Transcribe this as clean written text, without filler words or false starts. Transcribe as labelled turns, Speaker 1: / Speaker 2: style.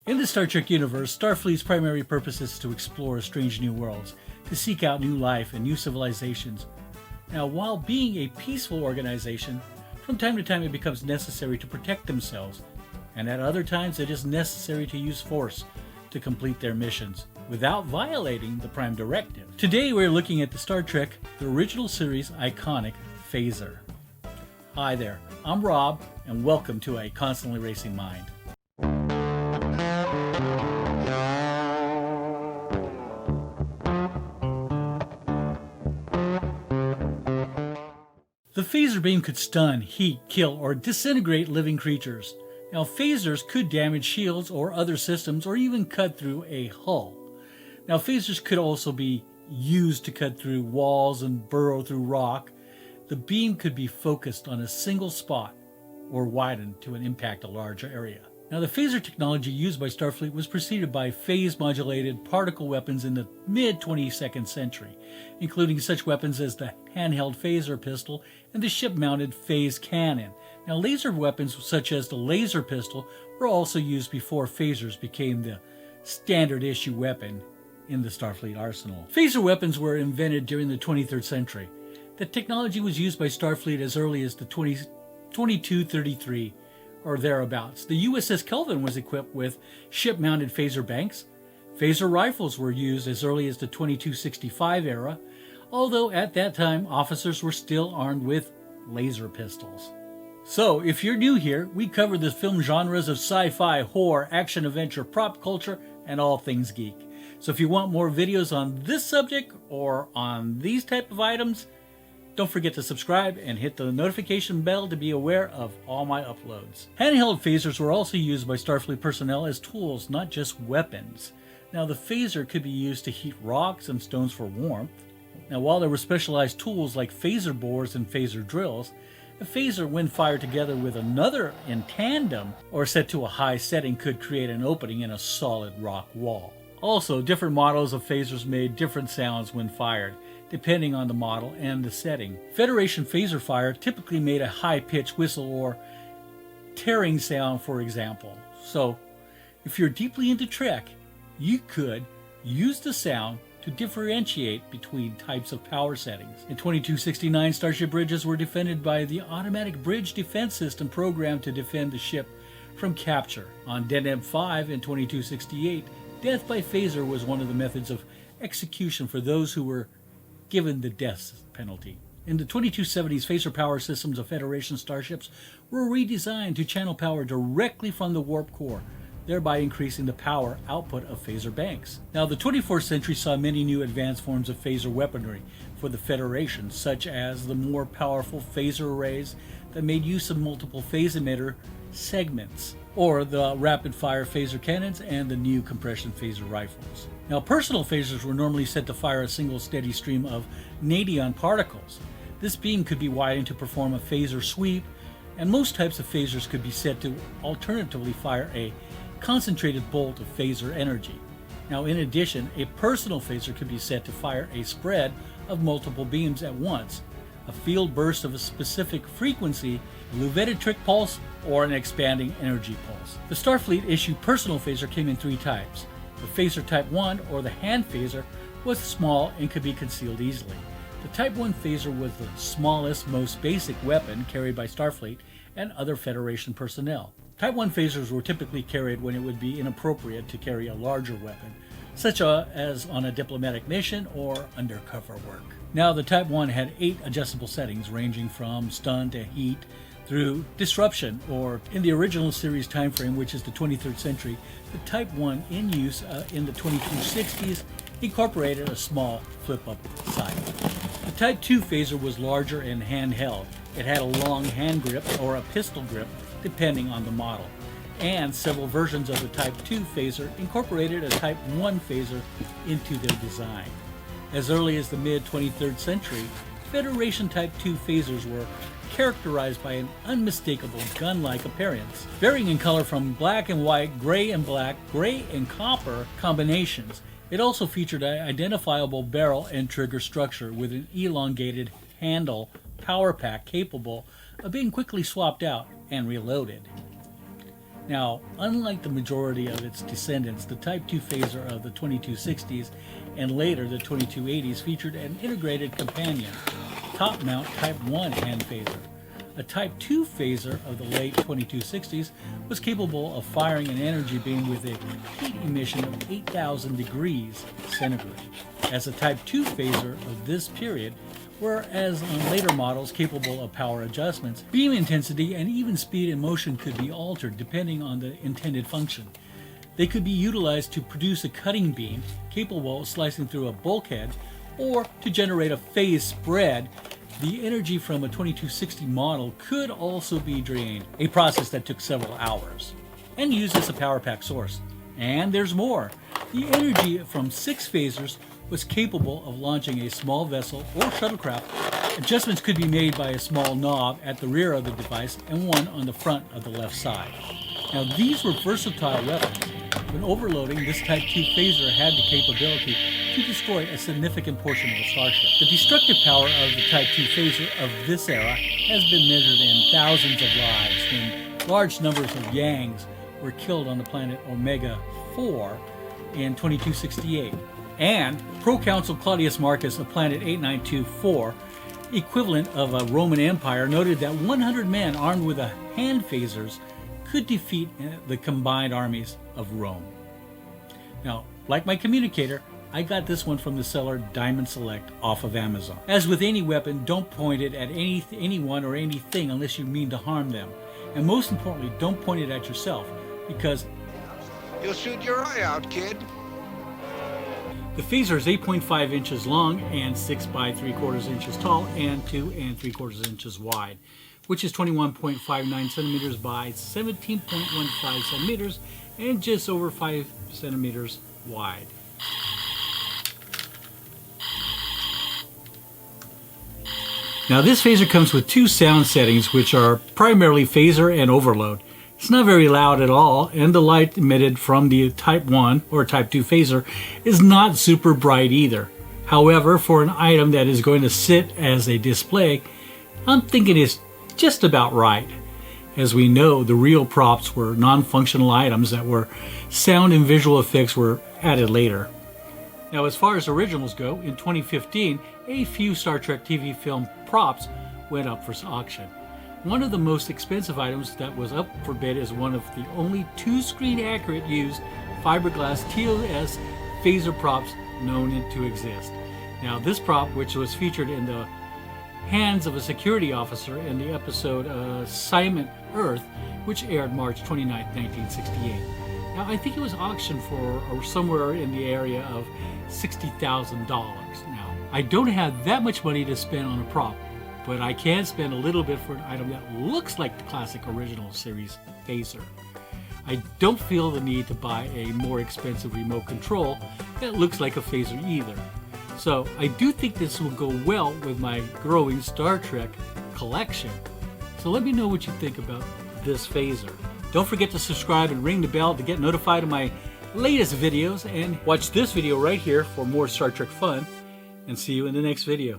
Speaker 1: In the Star Trek universe, Starfleet's primary purpose is to explore strange new worlds, to seek out new life and new civilizations. Now, while being a peaceful organization, from time to time it becomes necessary to protect themselves, and at other times it is necessary to use force to complete their missions, without violating the Prime Directive. Today we're looking at the Star Trek, the original series iconic phaser. Hi there, I'm Rob, and welcome to A Constantly Racing Mind. The phaser beam could stun, heat, kill, or disintegrate living creatures. Now, phasers could damage shields or other systems, or even cut through a hull. Now, phasers could also be used to cut through walls and burrow through rock. The beam could be focused on a single spot or widened to impact a larger area. Now, the phaser technology used by Starfleet was preceded by phase-modulated particle weapons in the mid-22nd century, including such weapons as the handheld phaser pistol and the ship-mounted phase cannon. Now, laser weapons such as the laser pistol were also used before phasers became the standard-issue weapon in the Starfleet arsenal. Phaser weapons were invented during the 23rd century. The technology was used by Starfleet as early as the 2233 or thereabouts. The USS Kelvin was equipped with ship-mounted phaser banks. Phaser rifles were used as early as the 2265 era, although at that time officers were still armed with laser pistols. So, if you're new here, we cover the film genres of sci-fi, horror, action-adventure, prop culture, and all things geek. So if you want more videos on this subject or on these type of items, don't forget to subscribe and hit the notification bell to be aware of all my uploads. Handheld phasers were also used by Starfleet personnel as tools, not just weapons. Now, the phaser could be used to heat rocks and stones for warmth. Now, while there were specialized tools like phaser bores and phaser drills, a phaser, when fired together with another in tandem or set to a high setting, could create an opening in a solid rock wall. Also, different models of phasers made different sounds when fired, depending on the model and the setting. Federation phaser fire typically made a high-pitched whistle or tearing sound, for example. So, if you're deeply into Trek, you could use the sound to differentiate between types of power settings. In 2269, starship bridges were defended by the Automatic Bridge Defense System programmed to defend the ship from capture. On Deneb 5 in 2268, death by phaser was one of the methods of execution for those who were given the death penalty. In the 2270s, phaser power systems of Federation starships were redesigned to channel power directly from the warp core, thereby increasing the power output of phaser banks. Now, the 24th century saw many new advanced forms of phaser weaponry for the Federation, such as the more powerful phaser arrays that made use of multiple phase emitter segments, or the rapid-fire phaser cannons and the new compression phaser rifles. Now, personal phasers were normally set to fire a single steady stream of nadion particles. This beam could be widened to perform a phaser sweep, and most types of phasers could be set to alternatively fire a concentrated bolt of phaser energy. Now, in addition, a personal phaser could be set to fire a spread of multiple beams at once, a field burst of a specific frequency, a Luvettric pulse, or an expanding energy pulse. The Starfleet issued personal phaser came in three types. The phaser Type 1, or the hand phaser, was small and could be concealed easily. The Type 1 phaser was the smallest, most basic weapon carried by Starfleet and other Federation personnel. Type 1 phasers were typically carried when it would be inappropriate to carry a larger weapon, such as on a diplomatic mission or undercover work. Now, the Type 1 had 8 adjustable settings ranging from stun to heat through disruption, or in the original series timeframe, which is the 23rd century, the Type 1 in use in the 2260s incorporated a small flip-up sight. The Type 2 phaser was larger and handheld. It had a long hand grip or a pistol grip, depending on the model. And several versions of the Type 2 phaser incorporated a Type 1 phaser into their design. As early as the mid-23rd century, Federation Type 2 phasers were characterized by an unmistakable gun-like appearance, varying in color from black and white, gray and black, gray and copper combinations. It also featured an identifiable barrel and trigger structure with an elongated handle power pack capable of being quickly swapped out and reloaded. Now, unlike the majority of its descendants, the Type 2 phaser of the 2260s and later the 2280s featured an integrated companion, top-mount Type 1 hand phaser. A Type 2 phaser of the late 2260s was capable of firing an energy beam with a heat emission of 8,000 degrees centigrade. As a Type 2 phaser of this period, whereas on later models capable of power adjustments, beam intensity and even speed and motion could be altered depending on the intended function. They could be utilized to produce a cutting beam capable of slicing through a bulkhead, or to generate a phase spread. The energy from a 2260 model could also be drained, a process that took several hours, and used as a power pack source. And there's more. The energy from 6 phasers was capable of launching a small vessel or shuttlecraft. Adjustments could be made by a small knob at the rear of the device and one on the front of the left side. Now, these were versatile weapons. When overloading, this Type 2 phaser had the capability to destroy a significant portion of a starship. The destructive power of the Type 2 phaser of this era has been measured in thousands of lives when large numbers of Yangs were killed on the planet Omega 4 in 2268. And Proconsul Claudius Marcus of planet 8924, equivalent of a Roman Empire, noted that 100 men armed with a hand phasers could defeat the combined armies of Rome. Now, like my communicator, I got this one from the seller Diamond Select off of Amazon. As with any weapon, don't point it at anyone or anything unless you mean to harm them. And most importantly, don't point it at yourself, because
Speaker 2: you'll shoot your eye out, kid.
Speaker 1: The phaser is 8.5 inches long and 6 by 3/4 inches tall and 2 3/4 inches wide, which is 21.59 centimeters by 17.15 centimeters and just over 5 centimeters wide. Now, this phaser comes with 2 sound settings, which are primarily phaser and overload. It's not very loud at all, and the light emitted from the Type 1 or Type 2 phaser is not super bright either. However, for an item that is going to sit as a display, I'm thinking it's just about right. As we know, the real props were non-functional items that were sound and visual effects were added later. Now, as far as originals go, in 2015, a few Star Trek TV film props went up for auction. One of the most expensive items that was up for bid is one of the only 2-screen accurate used fiberglass TOS phaser props known to exist. Now, this prop, which was featured in the hands of a security officer in the episode Assignment Earth, which aired March 29, 1968. Now, I think it was auctioned for somewhere in the area of $60,000. Now, I don't have that much money to spend on a prop, but I can spend a little bit for an item that looks like the classic original series phaser. I don't feel the need to buy a more expensive remote control that looks like a phaser either. So I do think this will go well with my growing Star Trek collection. So let me know what you think about this phaser. Don't forget to subscribe and ring the bell to get notified of my latest videos, and watch this video right here for more Star Trek fun, and see you in the next video.